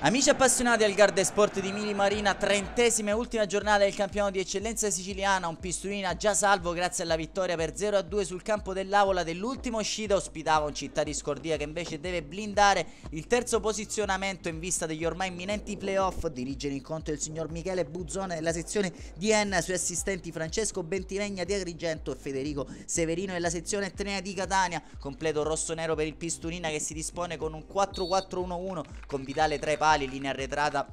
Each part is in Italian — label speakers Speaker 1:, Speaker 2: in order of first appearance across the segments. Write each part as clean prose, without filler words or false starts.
Speaker 1: Amici appassionati al Garda Sport di Mili Marina, 30ª e ultima giornata del campionato di eccellenza siciliana. Un Pistolina già salvo grazie alla vittoria per 0-2 sul campo dell'Avola dell'ultima uscita. Ospitava un Città di Scordia che invece deve blindare il terzo posizionamento in vista degli ormai imminenti playoff. Dirige l'incontro il signor Michele Buzzone della sezione di Enna, sui assistenti Francesco Bentivegna di Agrigento e Federico Severino della sezione Etnea di Catania. Completo rosso-nero per il Pistolina che si dispone con un 4-4-1-1 con Vitale tra i pali, linea arretrata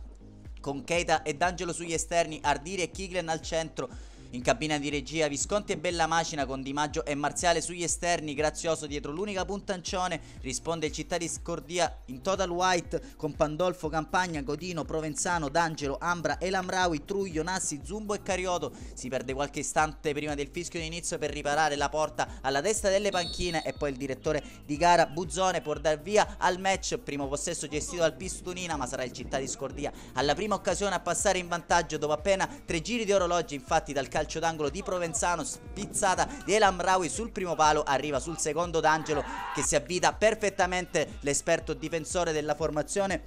Speaker 1: con Keita ed Angelo sugli esterni, Ardiri e Kiglen al centro. In cabina di regia Visconti e Bellamacina con Di Maggio e Marziale sugli esterni, Grazioso dietro l'unica puntancione. Risponde il Città di Scordia in total white con Pandolfo, Campagna, Godino, Provenzano, D'Angelo, Ambra, Elamraui, Truglio, Nassi, Zumbo e Carioto. Si perde qualche istante prima del fischio di inizio per riparare la porta alla testa delle panchine e poi il direttore di gara Buzzone può dar via al match. Primo possesso gestito dal Pistolina, ma sarà il Città di Scordia alla prima occasione a passare in vantaggio dopo appena 3 giri di orologi. Infatti dal calcio d'angolo di Provenzano, spizzata di Elamraui sul primo palo, arriva sul secondo D'Angelo che si avvita perfettamente. L'esperto difensore della formazione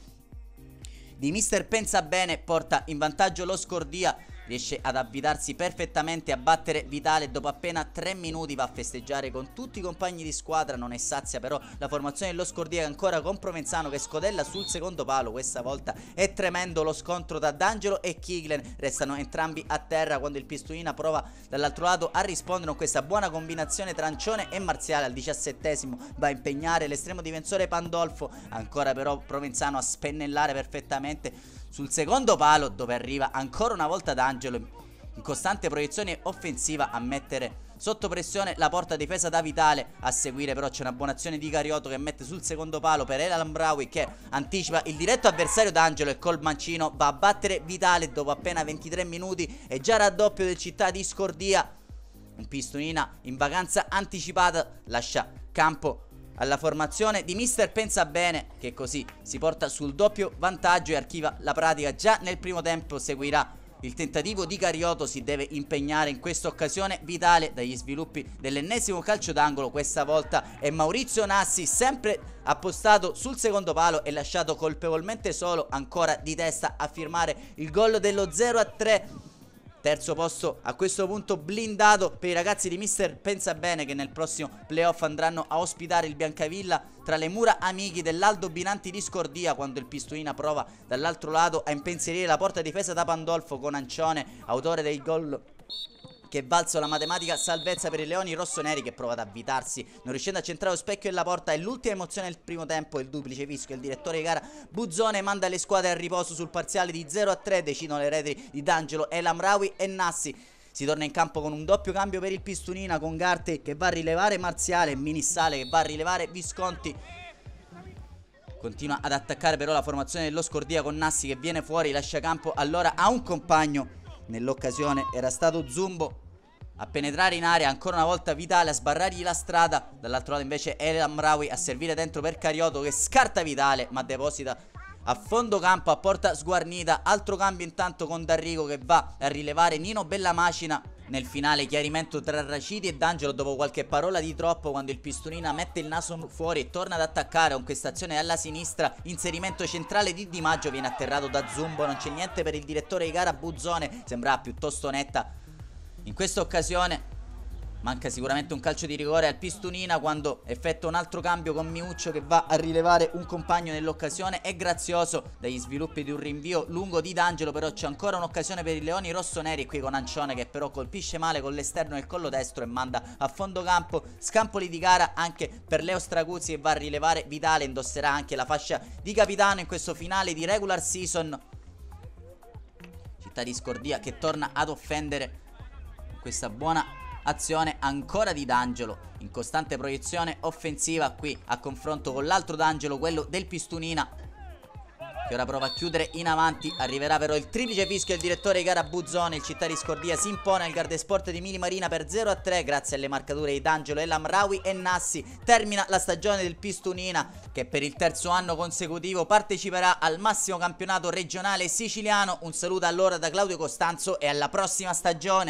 Speaker 1: di mister Pensabene porta in vantaggio lo Scordia, riesce ad avvitarsi perfettamente a battere Vitale. Dopo appena 3 minuti va a festeggiare con tutti i compagni di squadra. Non è sazia però la formazione dello Scordia, che ancora con Provenzano che scodella sul secondo palo. Questa volta è tremendo lo scontro tra D'Angelo e Kiglen, restano entrambi a terra quando il Pistolina prova dall'altro lato a rispondere con questa buona combinazione tra Ancione e Marziale. Al 17esimo va a impegnare l'estremo difensore Pandolfo, ancora però Provenzano a spennellare perfettamente sul secondo palo, dove arriva ancora una volta D'Angelo in costante proiezione offensiva a mettere sotto pressione la porta difesa da Vitale. A seguire però c'è una buona azione di Carioto che mette sul secondo palo per Elamraui che anticipa il diretto avversario D'Angelo e col mancino va a battere Vitale. Dopo appena 23 minuti è già raddoppio del Città di Scordia. Un Pistolina in vacanza anticipata lascia campo alla formazione di mister Pensabene, che così si porta sul doppio vantaggio e archiva la pratica già nel primo tempo. Seguirà il tentativo di Carioto, si deve impegnare in questa occasione Vitale dagli sviluppi dell'ennesimo calcio d'angolo. Questa volta è Maurizio Nassi, sempre appostato sul secondo palo e lasciato colpevolmente solo, ancora di testa a firmare il gol dello 0-3. Terzo posto a questo punto blindato per i ragazzi di mister Pensabene, che nel prossimo playoff andranno a ospitare il Biancavilla tra le mura amiche dell'Aldo Binanti di Scordia, quando il Pistolina prova dall'altro lato a impensierire la porta difesa da Pandolfo con Ancione, autore del gol che valso la matematica salvezza per i leoni rossoneri, che prova ad avvitarsi non riuscendo a centrare lo specchio della porta. È l'ultima emozione del primo tempo, il duplice fischio. Il direttore di gara Buzzone manda le squadre al riposo sul parziale di 0-3. decidono le reti di D'Angelo, Elamraui e Nassi. Si torna in campo con un doppio cambio per il Pistolina, con Garte che va a rilevare Marziale e Minissale che va a rilevare Visconti. Continua ad attaccare però la formazione dello Scordia con Nassi che viene fuori, lascia campo allora a un compagno. Nell'occasione era stato Zumbo a penetrare in area, ancora una volta Vitale a sbarrargli la strada. Dall'altro lato invece Elamraui a servire dentro per Carioto che scarta Vitale ma deposita a fondo campo a porta sguarnita. Altro cambio intanto con D'Arrigo che va a rilevare Nino Bellamacina. Nel finale chiarimento tra Raciti e D'Angelo dopo qualche parola di troppo, quando il Pistolina mette il naso fuori e torna ad attaccare con questa azione alla sinistra. Inserimento centrale di Di Maggio, viene atterrato da Zumbo, non c'è niente per il direttore di gara Buzzone, sembrava piuttosto netta in questa occasione. Manca sicuramente un calcio di rigore al Pistolina quando effettua un altro cambio con Miuccio che va a rilevare un compagno nell'occasione. È Grazioso dagli sviluppi di un rinvio lungo di D'Angelo, però c'è ancora un'occasione per i leoni rossoneri qui con Ancione che però colpisce male con l'esterno del collo destro e manda a fondo campo. Scampoli di gara anche per Leo Straguzzi che va a rilevare Vitale, indosserà anche la fascia di capitano in questo finale di regular season. Città di Scordia che torna ad offendere questa buona azione ancora di D'Angelo in costante proiezione offensiva qui a confronto con l'altro D'Angelo, quello del Pistolina, che ora prova a chiudere in avanti. Arriverà però il triplice fischio del direttore di gara Buzzone. Il Città di Scordia si impone al Garda Sport di Mili Marina per 0-3 grazie alle marcature di D'Angelo, Elamraui e Nassi. Termina la stagione del Pistolina che per il terzo anno consecutivo parteciperà al massimo campionato regionale siciliano. Un saluto allora da Claudio Costanzo e alla prossima stagione.